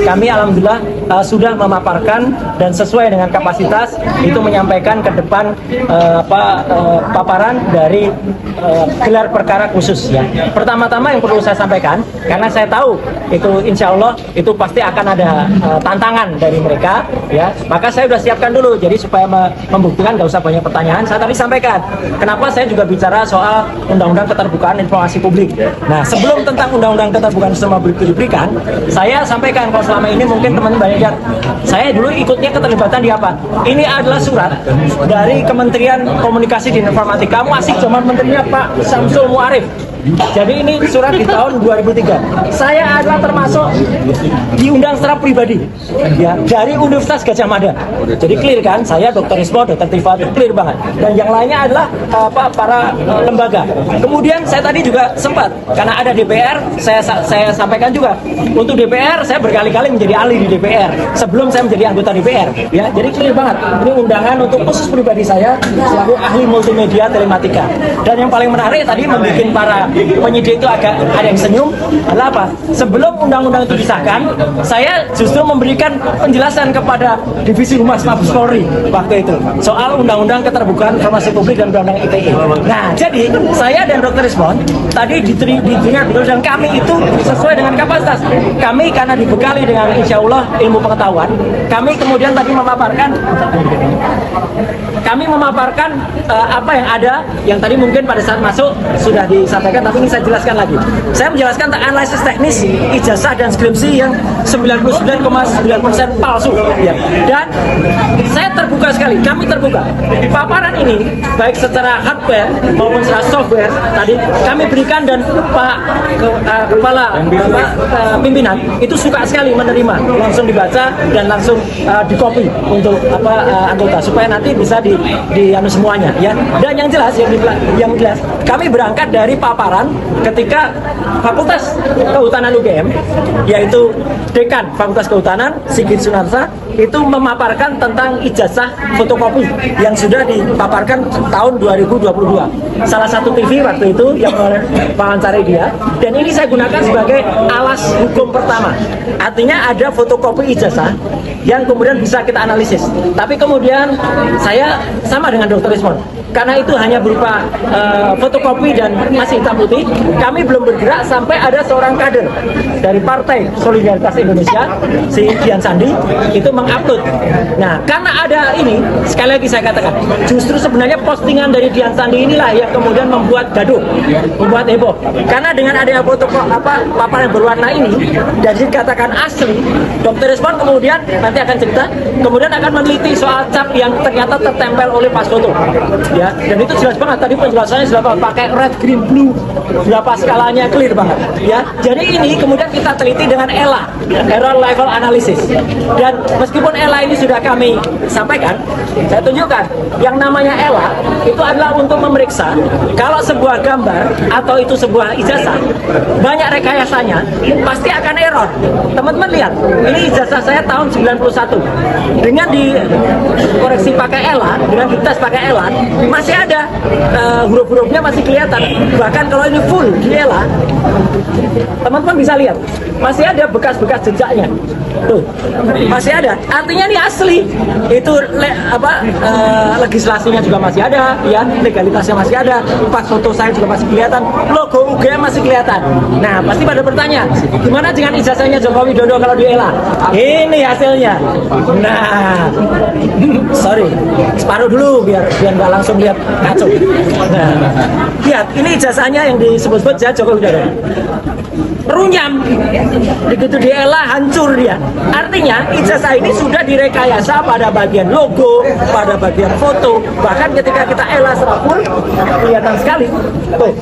kami alhamdulillah sudah memaparkan dan sesuai dengan kapasitas itu menyampaikan ke depan paparan dari gelar perkara khusus ya. Pertama-tama yang perlu saya sampaikan, karena saya tahu itu insya Allah itu pasti akan ada tantangan dari mereka ya, maka saya sudah siapkan dulu. Jadi supaya membuktikan nggak usah banyak pertanyaan, saya tadi sampaikan kenapa saya juga bicara soal undang-undang keterbukaan informasi publik. Nah, sebelum tentang undang-undang keterbukaan informasi publik diberikan, saya sampaikan kalau selama ini mungkin teman-teman banyak lihat, saya dulu ikutnya keterlibatan di apa? Ini adalah surat dari Kementerian Komunikasi dan Informatika, masih zaman menterinya Pak Syamsul Muarif. Jadi ini surat di tahun 2003. Saya adalah termasuk diundang secara pribadi ya dari Universitas Gadjah Mada. Jadi clear kan, saya Dr. Ismo, Dr. Tifa, clear banget. Dan yang lainnya adalah para lembaga. Kemudian saya tadi juga sempat karena ada DPR, saya sampaikan juga untuk DPR saya berkali-kali menjadi ahli di DPR sebelum saya menjadi anggota DPR ya. Jadi clear banget. Ini undangan untuk khusus pribadi saya selaku ahli multimedia telematika. Dan yang paling menarik tadi membuat para penyidik itu agak ada yang senyum adalah apa? Sebelum undang-undang itu disahkan, saya justru memberikan penjelasan kepada Divisi Humas Mabes Polri waktu itu soal undang-undang keterbukaan informasi publik dan undang-undang ITE. Nah, jadi saya dan Dr. Ismon tadi didengar betul dan kami itu sesuai dengan kapasitas. Kami karena dibekali dengan insya Allah ilmu pengetahuan, kami kemudian tadi memaparkan apa yang ada, yang tadi mungkin pada saat masuk sudah disampaikan, tapi ini saya jelaskan lagi. Saya menjelaskan tentang analisis teknis ijazah dan skripsi yang 99,9% palsu ya. Dan saya terbuka sekali, kami terbuka. Paparan ini baik secara hardware maupun secara software tadi kami berikan, dan Pak Kepala Pimpinan itu suka sekali menerima, langsung dibaca dan langsung di-copy untuk anggota supaya nanti bisa di semuanya ya. Dan yang jelas kami berangkat dari paparan ketika Fakultas Kehutanan UGM, yaitu Dekan Fakultas Kehutanan Sigit Sunarsa, itu memaparkan tentang ijazah fotokopi yang sudah dipaparkan tahun 2022. Salah satu TV waktu itu yang mewawancari dia, dan ini saya gunakan sebagai alas hukum pertama. Artinya ada fotokopi ijazah yang kemudian bisa kita analisis. Tapi kemudian saya sama dengan Dr. Ismon, karena itu hanya berupa fotokopi dan masih hitam putih, kami belum bergerak sampai ada seorang kader dari Partai Solidaritas Indonesia, si Dian Sandi, itu mengupload. Nah, karena ada ini, sekali lagi saya katakan, justru sebenarnya postingan dari Dian Sandi inilah yang kemudian membuat gaduh, membuat heboh. Karena dengan adanya foto paparan berwarna ini dan dikatakan asli, Dr. Ismon kemudian nanti akan cerita, kemudian akan meneliti soal cap yang ternyata tertempel oleh pas foto. Ya, dan itu jelas banget tadi penjelasannya jelas banget, pakai red, green, blue, berapa skalanya clear banget. Ya, jadi ini kemudian kita teliti dengan ELA, Error Level Analysis. Dan meskipun ELA ini sudah kami sampaikan, saya tunjukkan yang namanya ELA itu adalah untuk memeriksa kalau sebuah gambar atau itu sebuah ijazah banyak rekayasanya pasti akan error. Teman-teman lihat, ini ijazah saya tahun 91 dengan dikoreksi pakai ELA, dengan dites pakai ELA masih ada huruf-hurufnya masih kelihatan. Bahkan kalau ini full di ELA, teman-teman bisa lihat masih ada bekas-bekas jejaknya. Tuh, masih ada. Artinya ini asli. Itu legislasinya juga masih ada, ya, legalitasnya masih ada. Pas foto saya juga masih kelihatan, logo UGM masih kelihatan. Nah, pasti pada bertanya, gimana dengan ijazahnya Joko Widodo kalau di ELA? Ini hasilnya. Nah, sorry, separuh dulu biar nggak langsung lihat kacau. Nah, lihat, ini ijazahnya yang disebut-sebut Joko Widodo. Runyam, begitu di ELA hancur dia. Artinya ijazah ini sudah direkayasa pada bagian logo, pada bagian foto. Bahkan ketika kita ELA serapul, kelihatan sekali, tuh,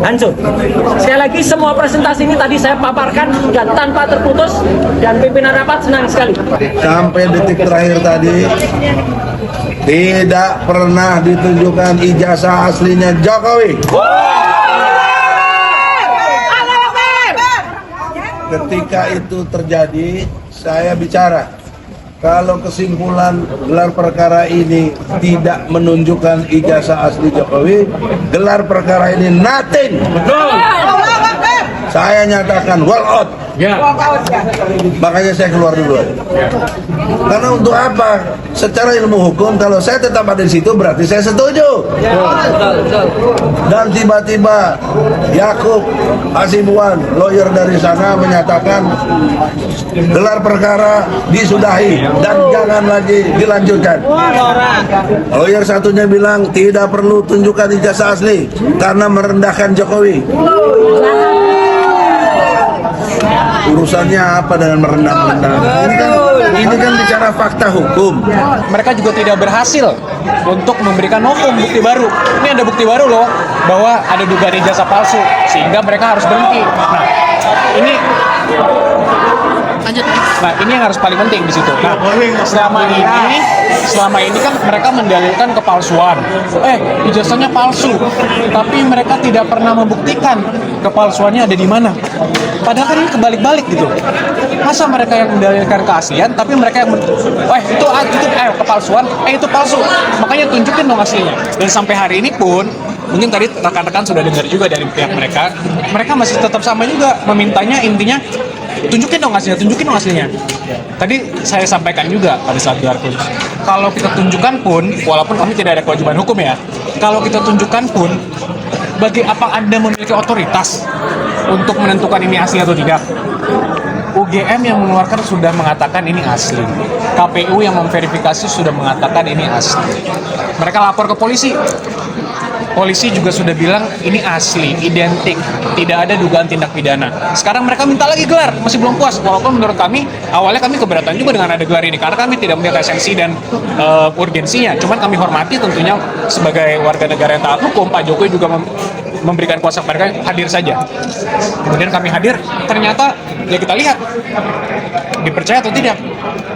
hancur. Sekali lagi semua presentasi ini tadi saya paparkan dan tanpa terputus, dan pimpinan rapat senang sekali. Sampai detik terakhir tadi tidak pernah ditunjukkan ijazah aslinya Jokowi. Ketika itu terjadi, saya bicara, kalau kesimpulan gelar perkara ini tidak menunjukkan ijazah asli Jokowi, gelar perkara ini nothing. Betul. saya nyatakan wall out. Ya. Makanya saya keluar dulu. Karena untuk apa? Secara ilmu hukum, kalau saya tetap ada di situ berarti saya setuju. Dan tiba-tiba Yakub Hasibuan, lawyer dari sana menyatakan gelar perkara disudahi dan jangan lagi dilanjutkan. Lawyer satunya bilang tidak perlu tunjukkan ijazah asli karena merendahkan Jokowi. Urusannya apa dengan merendah-rendahkan? Ini kan bicara fakta hukum. Mereka juga tidak berhasil untuk memberikan bukti baru. Ini ada bukti baru loh, bahwa ada dugaan ijazah palsu, sehingga mereka harus berhenti. Nah, ini lanjut. Nah, ini yang harus paling penting di situ. Nah, selama ini kan mereka mendalilkan kepalsuan. Ijazahnya palsu, tapi mereka tidak pernah membuktikan kepalsuannya ada di mana. Padahal kan ini kebalik-balik gitu. Masa mereka yang mendalilkan keaslian, tapi mereka yang itu kepalsuan, itu palsu. Makanya tunjukin dong aslinya. Dan sampai hari ini pun, mungkin tadi rekan-rekan sudah dengar juga dari pihak mereka masih tetap sama juga memintanya, intinya tunjukin dong aslinya. Tadi saya sampaikan juga pada saat gelar khusus, kalau kita tunjukkan pun, walaupun kami tidak ada kewajiban hukum ya, kalau kita tunjukkan pun, bagi apa Anda memiliki otoritas untuk menentukan ini asli atau tidak? UGM yang mengeluarkan sudah mengatakan ini asli. KPU yang memverifikasi sudah mengatakan ini asli. Mereka lapor ke polisi. Polisi juga sudah bilang ini asli, identik, tidak ada dugaan tindak pidana. Sekarang mereka minta lagi gelar, masih belum puas. Walaupun menurut kami, awalnya kami keberatan juga dengan ada gelar ini, karena kami tidak melihat esensi dan urgensinya. Cuman kami hormati tentunya sebagai warga negara yang taat hukum, Pak Jokowi juga memberikan kuasa mereka hadir saja. Kemudian kami hadir, ternyata ya kita lihat dipercaya atau tidak.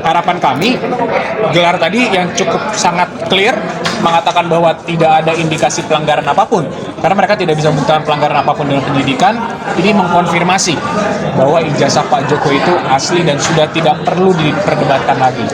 Harapan kami, gelar tadi yang cukup sangat clear mengatakan bahwa tidak ada indikasi pelanggaran apapun, karena mereka tidak bisa membuktikan pelanggaran apapun dalam penyidikan. Ini mengkonfirmasi bahwa ijazah Pak Jokowi itu asli dan sudah tidak perlu diperdebatkan lagi.